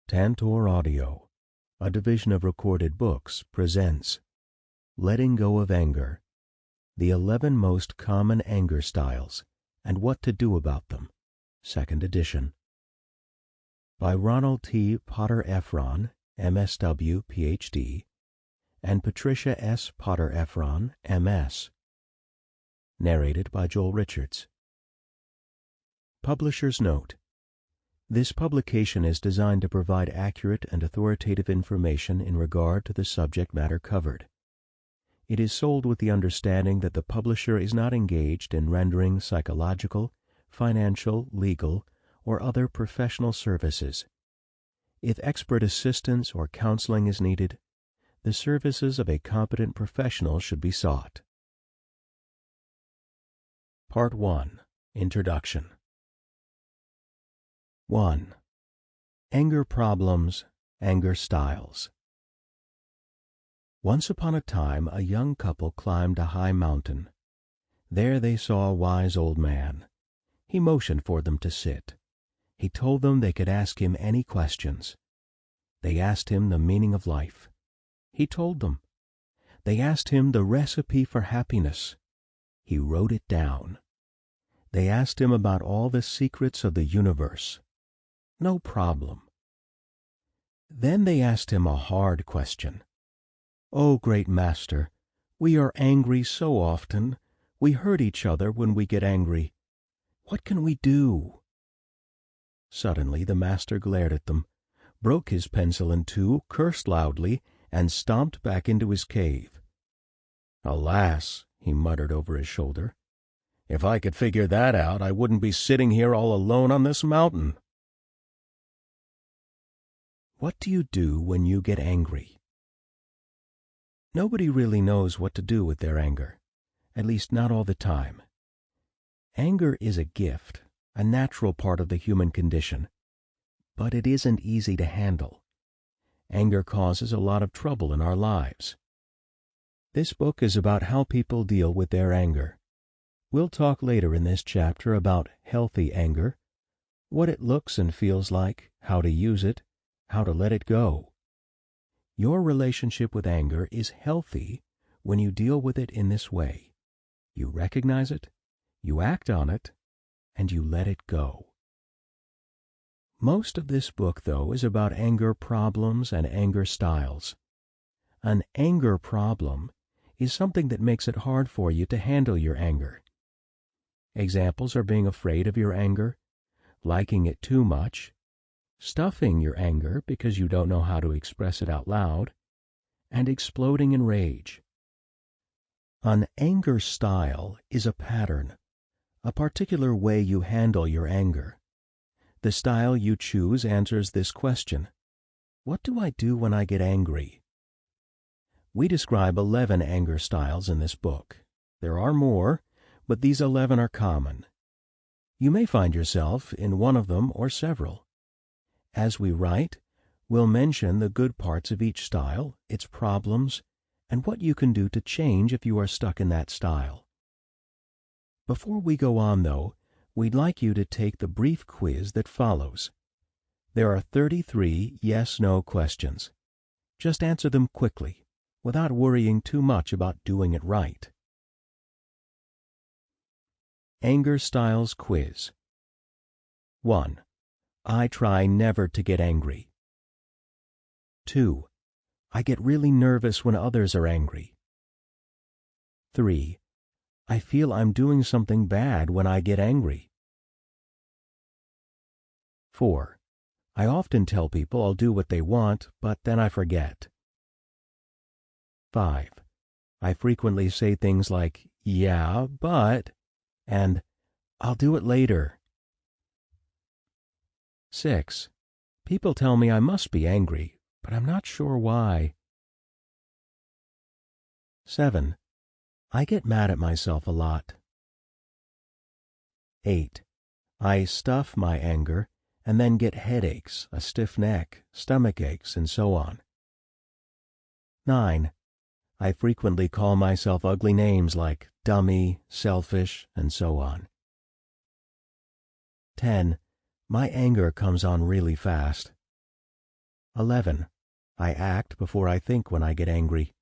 Tantor Audio, a division of Recorded Books, presents Letting Go of Anger, the 11 Most Common Anger Styles and What to Do About Them, 2nd edition. By Ronald T. Potter-Efron, MSW, Ph.D., and Patricia S. Potter-Efron, M.S. Narrated by Joel Richards. Publisher's Note: this publication is designed to provide accurate and authoritative information in regard to the subject matter covered. It is sold with the understanding that the publisher is not engaged in rendering psychological, financial, legal, or other professional services. If expert assistance or counseling is needed, the services of a competent professional should be sought. Part 1. Introduction. 1. Anger Problems, Anger Styles. Once upon a time, a young couple climbed a high mountain. There they saw a wise old man. He motioned for them to sit. He told them they could ask him any questions. They asked him the meaning of life. He told them. They asked him the recipe for happiness. He wrote it down. They asked him about all the secrets of the universe. No problem. Then they asked him a hard question. "Oh, great master, we are angry so often. We hurt each other when we get angry. What can we do?" Suddenly the master glared at them, broke his pencil in two, cursed loudly, and stomped back into his cave. "Alas," he muttered over his shoulder, "if I could figure that out, I wouldn't be sitting here all alone on this mountain." What do you do when you get angry? Nobody really knows what to do with their anger, at least not all the time. Anger is a gift, a natural part of the human condition, but it isn't easy to handle. Anger causes a lot of trouble in our lives. This book is about how people deal with their anger. We'll talk later in this chapter about healthy anger, what it looks and feels like, how to use it, how to let it go. Your relationship with anger is healthy when you deal with it in this way. You recognize it, you act on it, and you let it go. Most of this book, though, is about anger problems and anger styles. An anger problem is something that makes it hard for you to handle your anger. Examples are being afraid of your anger, liking it too much, stuffing your anger because you don't know how to express it out loud, and exploding in rage. An anger style is a pattern, a particular way you handle your anger. The style you choose answers this question: what do I do when I get angry? We describe 11 anger styles in this book. There are more, but these 11 are common. You may find yourself in one of them or several. As we write, we'll mention the good parts of each style, its problems, and what you can do to change if you are stuck in that style. Before we go on, though, we'd like you to take the brief quiz that follows. There are 33 yes-no questions. Just answer them quickly, without worrying too much about doing it right. Anger Styles Quiz. 1. I try never to get angry. 2. I get really nervous when others are angry. 3. I feel I'm doing something bad when I get angry. 4. I often tell people I'll do what they want, but then I forget. 5. I frequently say things like, "yeah, but," and "I'll do it later." 6. People tell me I must be angry, but I'm not sure why. 7. I get mad at myself a lot. 8. I stuff my anger and then get headaches, a stiff neck, stomach aches, and so on. 9. I frequently call myself ugly names like dummy, selfish, and so on. 10. My anger comes on really fast. 11. I act before I think when I get angry.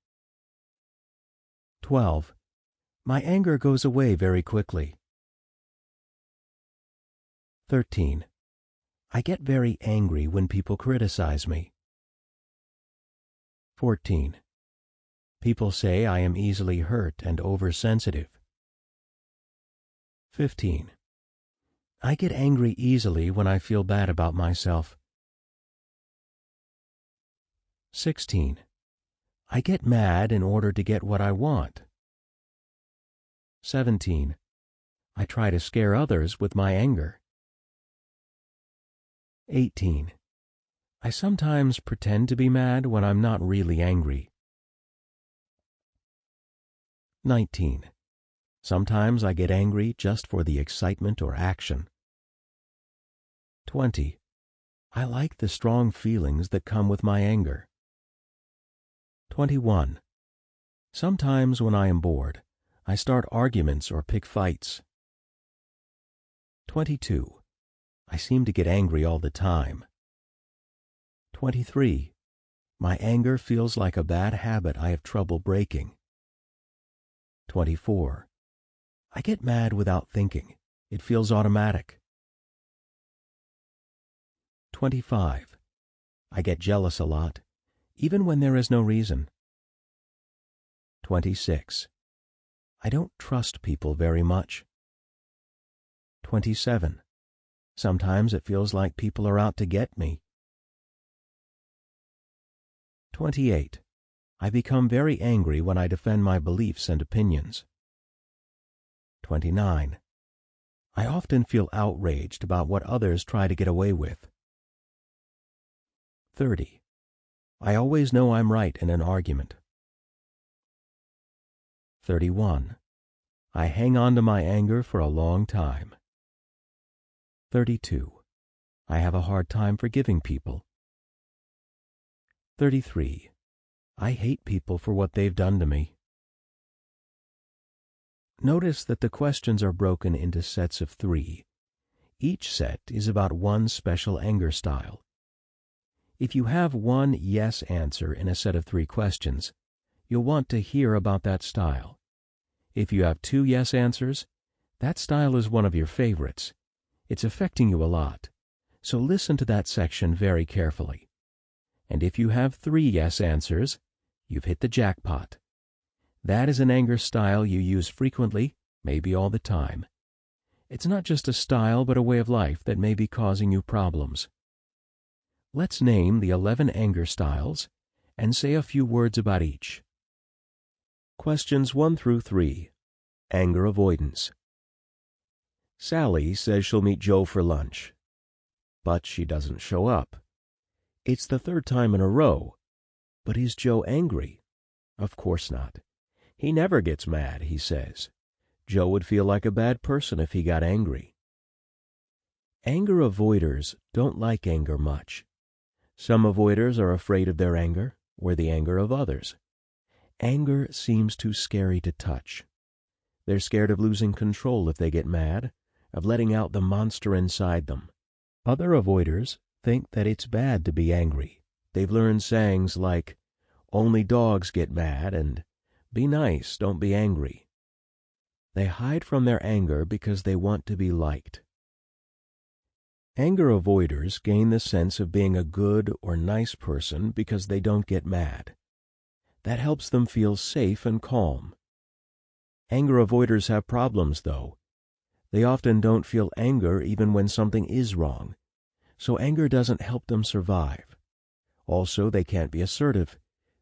12. My anger goes away very quickly. 13. I get very angry when people criticize me. 14. People say I am easily hurt and oversensitive. 15. I get angry easily when I feel bad about myself. 16. I get mad in order to get what I want. 17. I try to scare others with my anger. 18. I sometimes pretend to be mad when I'm not really angry. 19. Sometimes I get angry just for the excitement or action. 20. I like the strong feelings that come with my anger. 21. Sometimes when I am bored, I start arguments or pick fights. 22. I seem to get angry all the time. 23. My anger feels like a bad habit I have trouble breaking. 24. I get mad without thinking. It feels automatic. 25. I get jealous a lot, even when there is no reason. 26. I don't trust people very much. 27. Sometimes it feels like people are out to get me. 28. I become very angry when I defend my beliefs and opinions. 29. I often feel outraged about what others try to get away with. 30. I always know I'm right in an argument. 31. I hang on to my anger for a long time. 32. I have a hard time forgiving people. 33. I hate people for what they've done to me. Notice that the questions are broken into sets of 3. Each set is about one special anger style. If you have one yes answer in a set of 3 questions, you'll want to hear about that style. If you have 2 yes answers, that style is one of your favorites. It's affecting you a lot, so listen to that section very carefully. And if you have 3 yes answers, you've hit the jackpot. That is an anger style you use frequently, maybe all the time. It's not just a style but a way of life that may be causing you problems. Let's name the 11 anger styles and say a few words about each. Questions 1 through 3. Anger avoidance. Sally says she'll meet Joe for lunch, but she doesn't show up. It's the 3rd time in a row. But is Joe angry? Of course not. He never gets mad, he says. Joe would feel like a bad person if he got angry. Anger avoiders don't like anger much. Some avoiders are afraid of their anger or the anger of others. Anger seems too scary to touch. They're scared of losing control if they get mad, of letting out the monster inside them. Other avoiders think that it's bad to be angry. They've learned sayings like, "Only dogs get mad," and "Be nice, don't be angry." They hide from their anger because they want to be liked. Anger avoiders gain the sense of being a good or nice person because they don't get mad. That helps them feel safe and calm. Anger avoiders have problems, though. They often don't feel anger even when something is wrong, so anger doesn't help them survive. Also, they can't be assertive,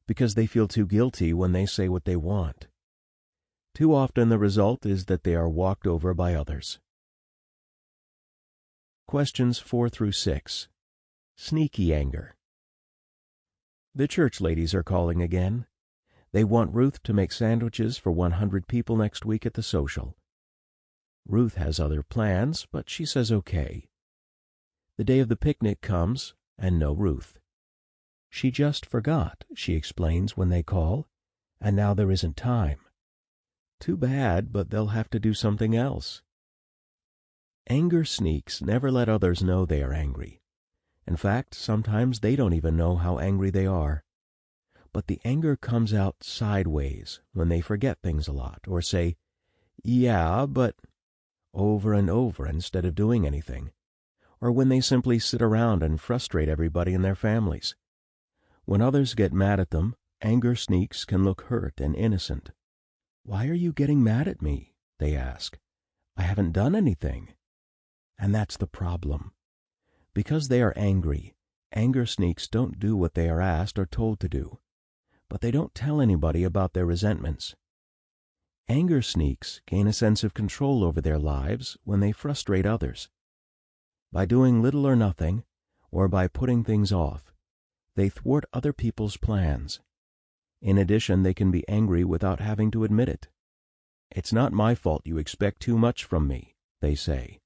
because they feel too guilty when they say what they want. Too often the result is that they are walked over by others. Questions 4 through 6. Sneaky anger. The church ladies are calling again. They want Ruth to make sandwiches for 100 people next week at the social. Ruth has other plans, but she says okay. The day of the picnic comes, and no Ruth. She just forgot, she explains when they call, and now there isn't time. Too bad, but they'll have to do something else. Anger sneaks never let others know they are angry, In fact, sometimes they don't even know how angry they are. But the anger comes out sideways when they forget things a lot, or say, "Yeah, but," over and over instead of doing anything, or when they simply sit around and frustrate everybody in their families. When others get mad at them, anger sneaks can look hurt and innocent. "Why are you getting mad at me?" they ask. "I haven't done anything." And that's the problem. Because they are angry, anger sneaks don't do what they are asked or told to do, but they don't tell anybody about their resentments. Anger sneaks gain a sense of control over their lives when they frustrate others. By doing little or nothing, or by putting things off, they thwart other people's plans. In addition, they can be angry without having to admit it. "It's not my fault you expect too much from me," they say.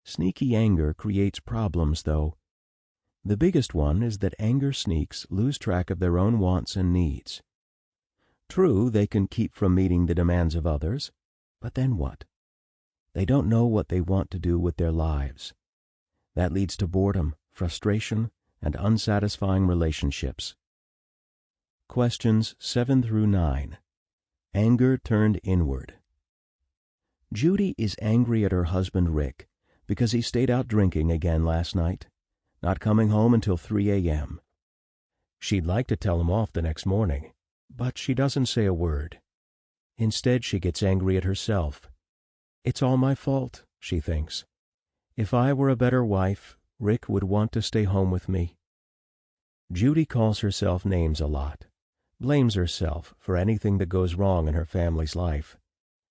Sneaky anger creates problems, though. The biggest one is that anger sneaks lose track of their own wants and needs. True, they can keep from meeting the demands of others, but then what? They don't know what they want to do with their lives. That leads to boredom, frustration, and unsatisfying relationships. Questions 7 through 9. Anger turned inward. Judy is angry at her husband Rick because he stayed out drinking again last night, not coming home until 3 a.m. She'd like to tell him off the next morning, but she doesn't say a word. Instead, she gets angry at herself. "It's all my fault," she thinks. "If I were a better wife, Rick would want to stay home with me." Judy calls herself names a lot, blames herself for anything that goes wrong in her family's life,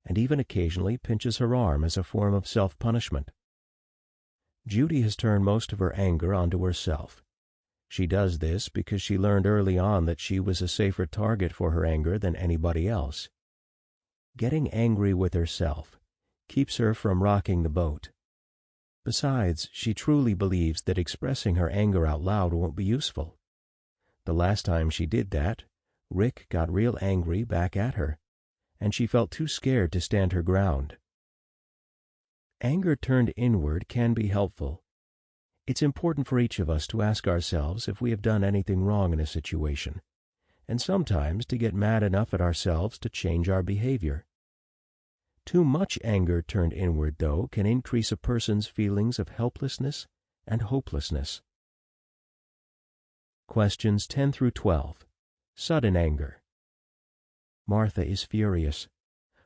and even occasionally pinches her arm as a form of self-punishment. Judy has turned most of her anger onto herself. She does this because she learned early on that she was a safer target for her anger than anybody else. Getting angry with herself keeps her from rocking the boat. Besides, she truly believes that expressing her anger out loud won't be useful. The last time she did that, Rick got real angry back at her, and she felt too scared to stand her ground. Anger turned inward can be helpful. It's important for each of us to ask ourselves if we have done anything wrong in a situation, and sometimes to get mad enough at ourselves to change our behavior. Too much anger turned inward, though, can increase a person's feelings of helplessness and hopelessness. Questions 10 through 12. Sudden anger. Martha is furious.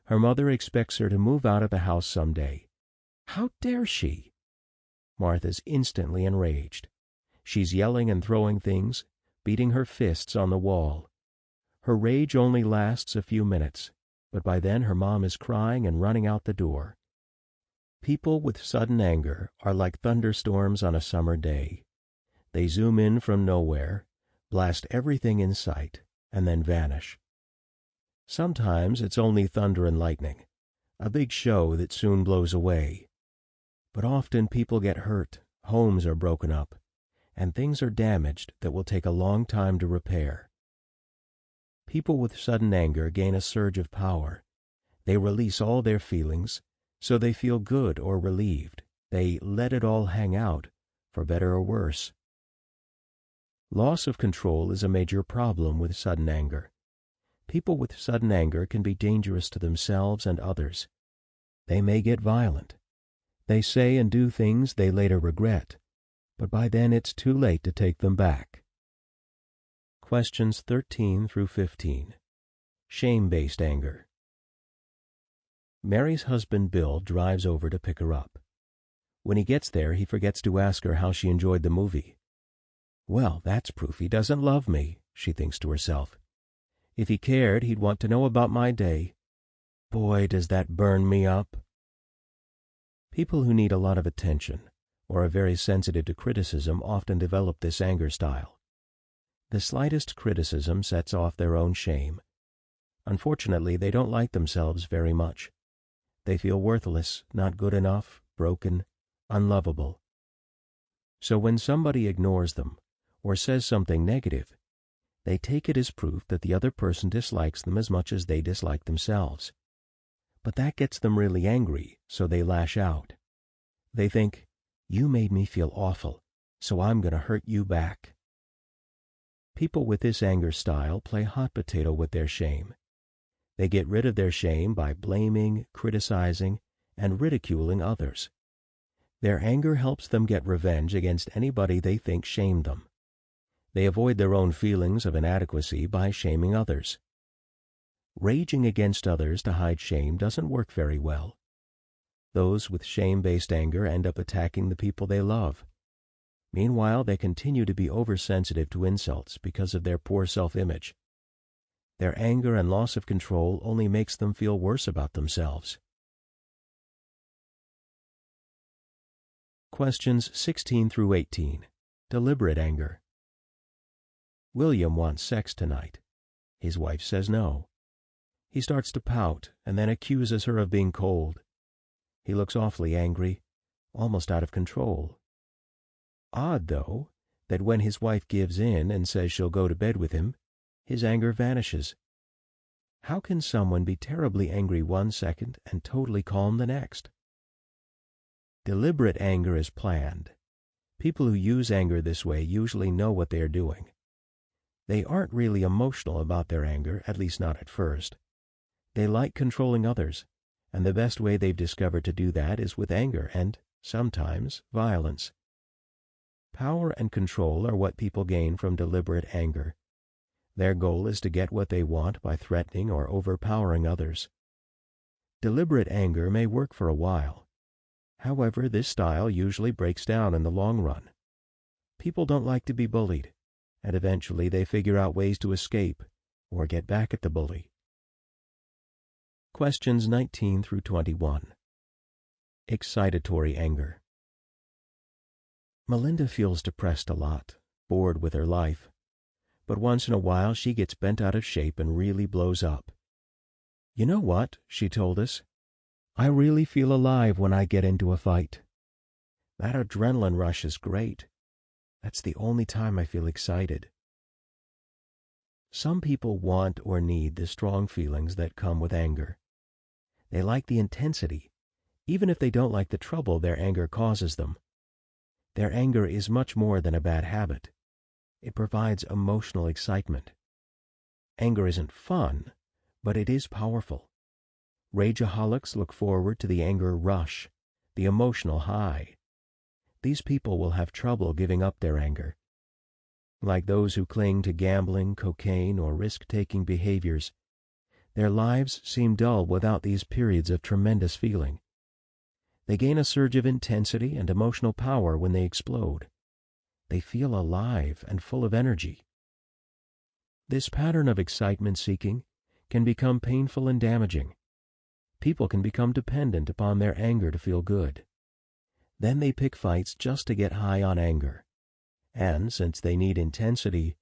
Her mother expects her to move out of the house someday. How dare she? Martha's instantly enraged. She's yelling and throwing things, beating her fists on the wall. Her rage only lasts a few minutes, but by then her mom is crying and running out the door. People with sudden anger are like thunderstorms on a summer day. They zoom in from nowhere, blast everything in sight, and then vanish. Sometimes it's only thunder and lightning, a big show that soon blows away. But often people get hurt, homes are broken up, and things are damaged that will take a long time to repair. People with sudden anger gain a surge of power. They release all their feelings, so they feel good or relieved. They let it all hang out, for better or worse. Loss of control is a major problem with sudden anger. People with sudden anger can be dangerous to themselves and others. They may get violent. They say and do things they later regret, but by then it's too late to take them back. Questions 13 through 15. Shame-based anger. Mary's husband Bill drives over to pick her up. When he gets there, he forgets to ask her how she enjoyed the movie. "Well, that's proof he doesn't love me," she thinks to herself. "If he cared, he'd want to know about my day. Boy, does that burn me up." People who need a lot of attention or are very sensitive to criticism often develop this anger style. The slightest criticism sets off their own shame. Unfortunately, they don't like themselves very much. They feel worthless, not good enough, broken, unlovable. So when somebody ignores them or says something negative, they take it as proof that the other person dislikes them as much as they dislike themselves. But that gets them really angry, so they lash out. They think, "You made me feel awful, so I'm going to hurt you back. People with this anger style play hot potato with their shame. They get rid of their shame by blaming, criticizing, and ridiculing others. Their anger helps them get revenge against anybody they think shamed them. They avoid their own feelings of inadequacy by shaming others. Raging against others to hide shame doesn't work very well. Those with shame-based anger end up attacking the people they love. Meanwhile, they continue to be oversensitive to insults because of their poor self-image. Their anger and loss of control only makes them feel worse about themselves. Questions 16 through 18. Deliberate anger. William wants sex tonight. His wife says no. He starts to pout and then accuses her of being cold. He looks awfully angry, almost out of control. Odd, though, that when his wife gives in and says she'll go to bed with him, his anger vanishes. How can someone be terribly angry one second and totally calm the next? Deliberate anger is planned. People who use anger this way usually know what they are doing. They aren't really emotional about their anger, at least not at first. They like controlling others, and the best way they've discovered to do that is with anger and, sometimes, violence. Power and control are what people gain from deliberate anger. Their goal is to get what they want by threatening or overpowering others. Deliberate anger may work for a while. However, this style usually breaks down in the long run. People don't like to be bullied, and eventually they figure out ways to escape or get back at the bully. Questions 19 through 21. Excitatory anger. Melinda feels depressed a lot, bored with her life. But once in a while she gets bent out of shape and really blows up. "You know what?" she told us. "I really feel alive when I get into a fight. That adrenaline rush is great. That's the only time I feel excited." Some people want or need the strong feelings that come with anger. They like the intensity, even if they don't like the trouble their anger causes them. Their anger is much more than a bad habit. It provides emotional excitement. Anger isn't fun, but it is powerful. Rageaholics look forward to the anger rush, the emotional high. These people will have trouble giving up their anger. Like those who cling to gambling, cocaine, or risk-taking behaviors, their lives seem dull without these periods of tremendous feeling. They gain a surge of intensity and emotional power when they explode. They feel alive and full of energy. This pattern of excitement-seeking can become painful and damaging. People can become dependent upon their anger to feel good. Then they pick fights just to get high on anger. And since they need intensity,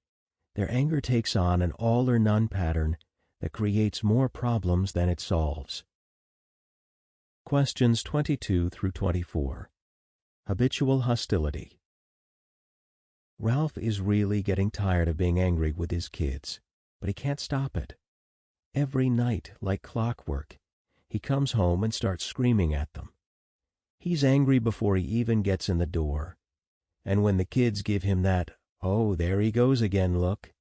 their anger takes on an all-or-none pattern that creates more problems than it solves. Questions 22 through 24. Habitual hostility. Ralph is really getting tired of being angry with his kids, but he can't stop it. Every night, like clockwork, he comes home and starts screaming at them. He's angry before he even gets in the door. And when the kids give him that, "Oh, there he goes again" look,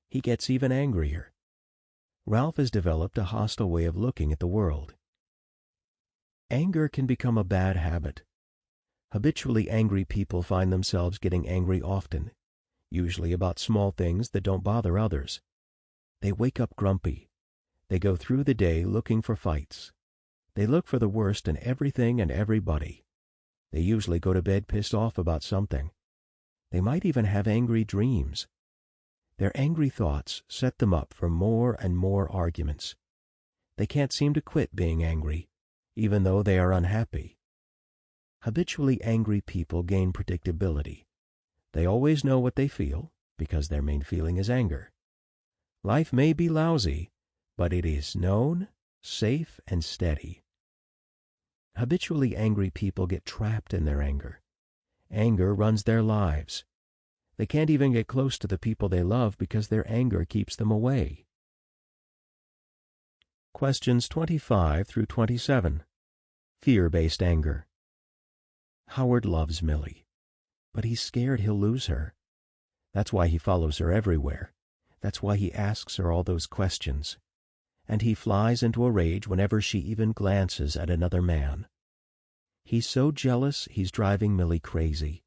he gets even angrier. Ralph has developed a hostile way of looking at the world. Anger can become a bad habit. Habitually angry people find themselves getting angry often, usually about small things that don't bother others. They wake up grumpy. They go through the day looking for fights. They look for the worst in everything and everybody. They usually go to bed pissed off about something. They might even have angry dreams. Their angry thoughts set them up for more and more arguments. They can't seem to quit being angry, even though they are unhappy. Habitually angry people gain predictability. They always know what they feel, because their main feeling is anger. Life may be lousy, but it is known, safe, and steady. Habitually angry people get trapped in their anger. Anger runs their lives. They can't even get close to the people they love because their anger keeps them away. Questions 25 through 27. Fear-based anger. Howard loves Millie. but he's scared he'll lose her. That's why he follows her everywhere. That's why he asks her all those questions. And he flies into a rage whenever she even glances at another man. He's so jealous he's driving Millie crazy.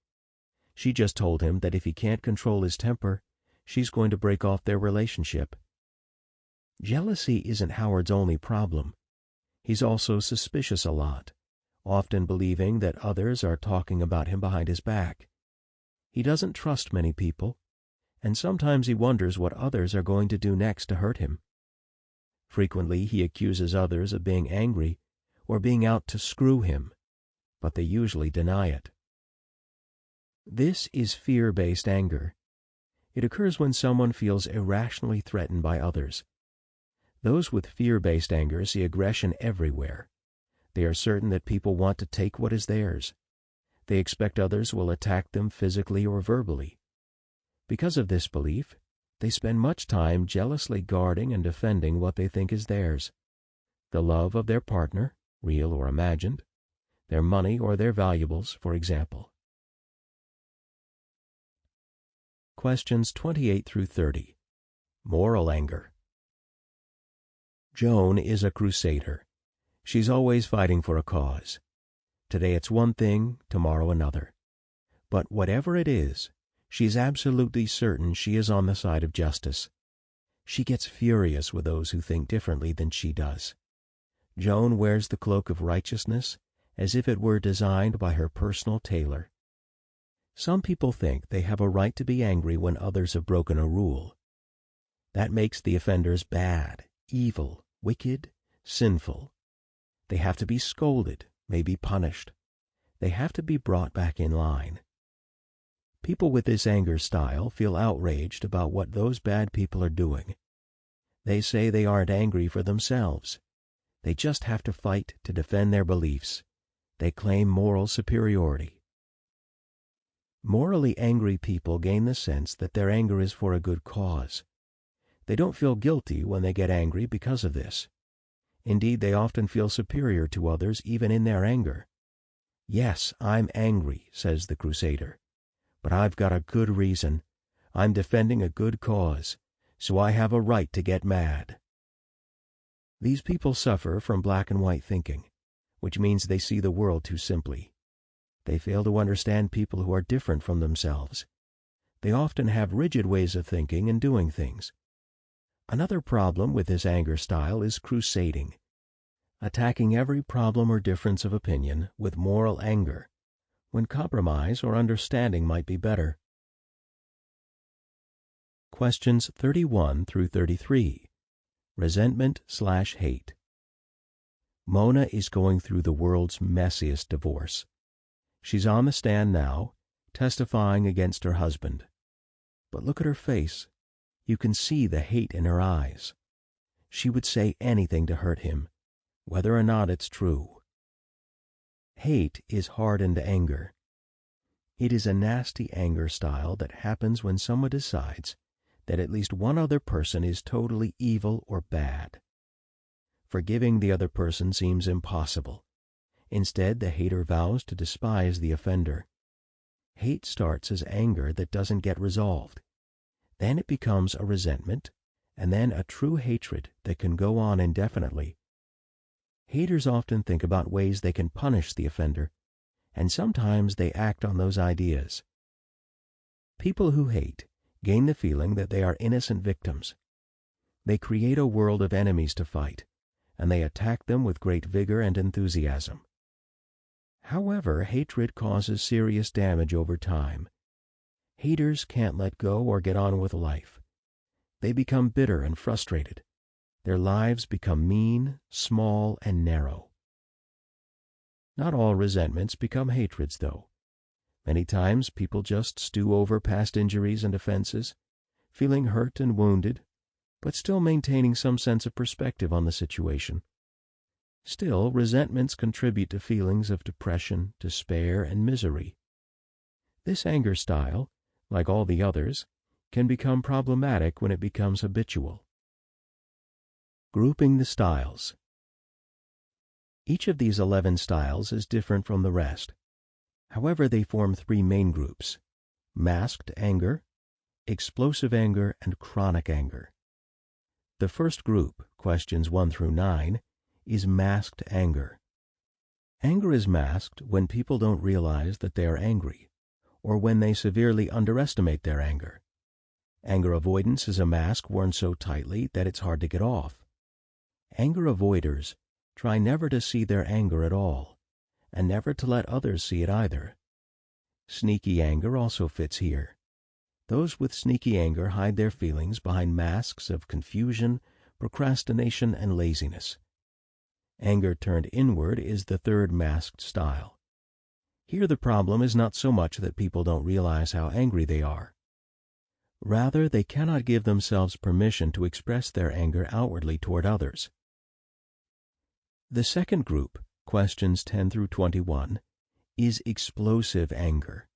She just told him that if he can't control his temper, she's going to break off their relationship. Jealousy isn't Howard's only problem. He's also suspicious a lot, often believing that others are talking about him behind his back. He doesn't trust many people, and sometimes he wonders what others are going to do next to hurt him. Frequently he accuses others of being angry or being out to screw him, but they usually deny it. This is fear-based anger. It occurs when someone feels irrationally threatened by others. Those with fear-based anger see aggression everywhere. They are certain that people want to take what is theirs. They expect others will attack them physically or verbally. Because of this belief, they spend much time jealously guarding and defending what they think is theirs. The love of their partner, real or imagined, their money or their valuables, for example. Questions 28 through 30. Moral anger. Joan is a crusader. She's always fighting for a cause. Today it's one thing, tomorrow another. But whatever it is, she's absolutely certain she is on the side of justice. She gets furious with those who think differently than she does. Joan wears the cloak of righteousness as if it were designed by her personal tailor. Some people think they have a right to be angry when others have broken a rule. That makes the offenders bad, evil, wicked, sinful. They have to be scolded, maybe punished. They have to be brought back in line. People with this anger style feel outraged about what those bad people are doing. They say they aren't angry for themselves. They just have to fight to defend their beliefs. They claim moral superiority. Morally angry people gain the sense that their anger is for a good cause. They don't feel guilty when they get angry because of this. Indeed, they often feel superior to others even in their anger. Yes, I'm angry, says the crusader, but I've got a good reason. I'm defending a good cause, so I have a right to get mad. These people suffer from black and white thinking, which means they see the world too simply. They fail to understand people who are different from themselves. They often have rigid ways of thinking and doing things. Another problem with this anger style is crusading, attacking every problem or difference of opinion with moral anger, when compromise or understanding might be better. Questions 31 through 33. Resentment/hate. Mona is going through the world's messiest divorce. She's on the stand now, testifying against her husband. But look at her face. You can see the hate in her eyes. She would say anything to hurt him, whether or not it's true. Hate is hardened anger. It is a nasty anger style that happens when someone decides that at least one other person is totally evil or bad. Forgiving the other person seems impossible. Instead, the hater vows to despise the offender. Hate starts as anger that doesn't get resolved. Then it becomes a resentment, and then a true hatred that can go on indefinitely. Haters often think about ways they can punish the offender, and sometimes they act on those ideas. People who hate gain the feeling that they are innocent victims. They create a world of enemies to fight, and they attack them with great vigor and enthusiasm. However, hatred causes serious damage over time. Haters can't let go or get on with life. They become bitter and frustrated. Their lives become mean, small, and narrow. Not all resentments become hatreds, though. Many times people just stew over past injuries and offenses, feeling hurt and wounded, but still maintaining some sense of perspective on the situation. Still, resentments contribute to feelings of depression, despair, and misery. This anger style, like all the others, can become problematic when it becomes habitual. Grouping the styles. Each of these 11 styles is different from the rest. However, they form three main groups: masked anger, explosive anger, and chronic anger. The first group, questions 1 through 9, is masked anger. Anger is masked when people don't realize that they are angry, or when they severely underestimate their anger. Anger avoidance is a mask worn so tightly that it's hard to get off. Anger avoiders try never to see their anger at all, and never to let others see it either. Sneaky anger also fits here. Those with sneaky anger hide their feelings behind masks of confusion, procrastination, and laziness. Anger turned inward is the third masked style. Here the problem is not so much that people don't realize how angry they are. Rather, they cannot give themselves permission to express their anger outwardly toward others. The second group, questions 10 through 21, is explosive anger.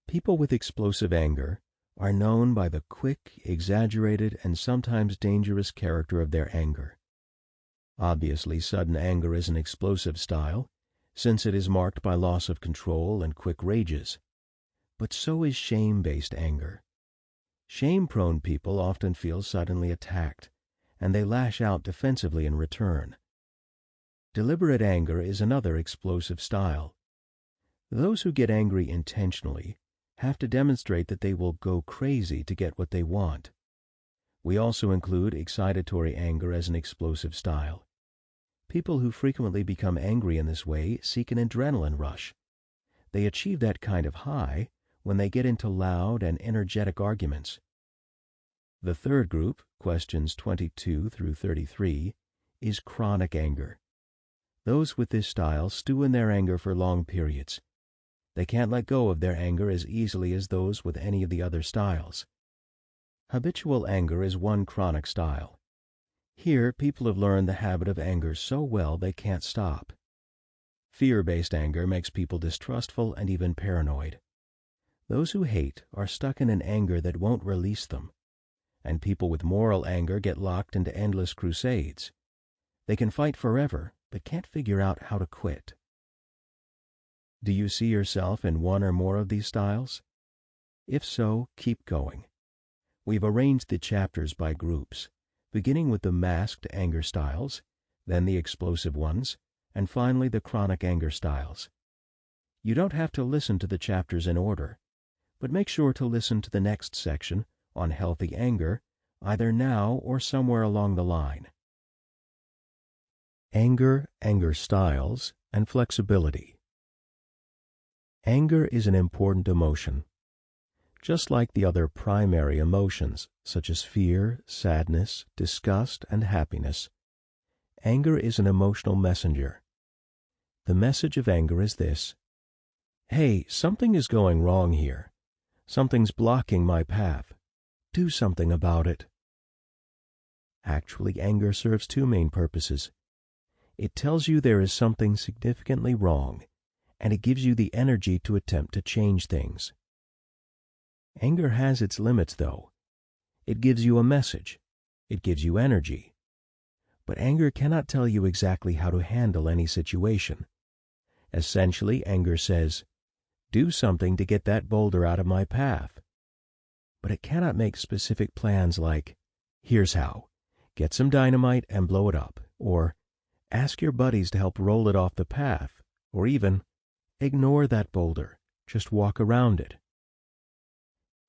People with explosive anger are known by the quick, exaggerated, and sometimes dangerous character of their anger. Obviously, sudden anger is an explosive style, since it is marked by loss of control and quick rages. But so is shame-based anger. Shame-prone people often feel suddenly attacked, and they lash out defensively in return. Deliberate anger is another explosive style. Those who get angry intentionally have to demonstrate that they will go crazy to get what they want. We also include excitatory anger as an explosive style. People who frequently become angry in this way seek an adrenaline rush. They achieve that kind of high when they get into loud and energetic arguments. The third group, questions 22 through 33, is chronic anger. Those with this style stew in their anger for long periods. They can't let go of their anger as easily as those with any of the other styles. Habitual anger is one chronic style. Here, people have learned the habit of anger so well they can't stop. Fear-based anger makes people distrustful and even paranoid. Those who hate are stuck in an anger that won't release them, and people with moral anger get locked into endless crusades. They can fight forever, but can't figure out how to quit. Do you see yourself in one or more of these styles? If so, keep going. We've arranged the chapters by groups, beginning with the masked anger styles, then the explosive ones, and finally the chronic anger styles. You don't have to listen to the chapters in order, but make sure to listen to the next section on healthy anger, either now or somewhere along the line. Anger, anger styles, and flexibility. Anger is an important emotion. Just like the other primary emotions, such as fear, sadness, disgust, and happiness, anger is an emotional messenger. The message of anger is this: hey, something is going wrong here. Something's blocking my path. Do something about it. Actually, anger serves two main purposes. It tells you there is something significantly wrong, and it gives you the energy to attempt to change things. Anger has its limits, though. It gives you a message. It gives you energy. But anger cannot tell you exactly how to handle any situation. Essentially, anger says, do something to get that boulder out of my path. But it cannot make specific plans like, here's how, get some dynamite and blow it up, or ask your buddies to help roll it off the path, or even, ignore that boulder, just walk around it.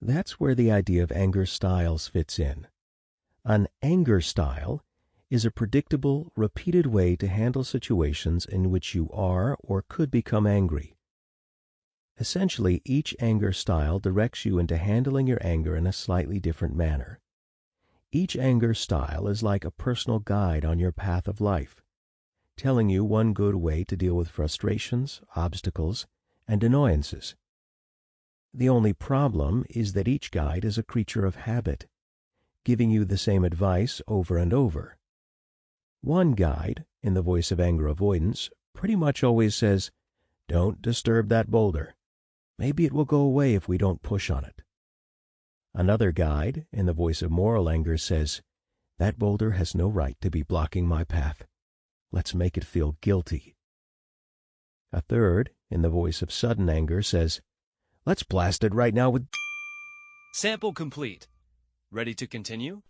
That's where the idea of anger styles fits in. An anger style is a predictable, repeated way to handle situations in which you are or could become angry. Essentially, each anger style directs you into handling your anger in a slightly different manner. Each anger style is like a personal guide on your path of life, telling you one good way to deal with frustrations, obstacles, and annoyances. The only problem is that each guide is a creature of habit, giving you the same advice over and over. One guide, in the voice of anger avoidance, pretty much always says, don't disturb that boulder. Maybe it will go away if we don't push on it. Another guide, in the voice of moral anger, says, that boulder has no right to be blocking my path. Let's make it feel guilty. A third, in the voice of sudden anger, says, "Let's blast it right now with..." Sample complete. Ready to continue?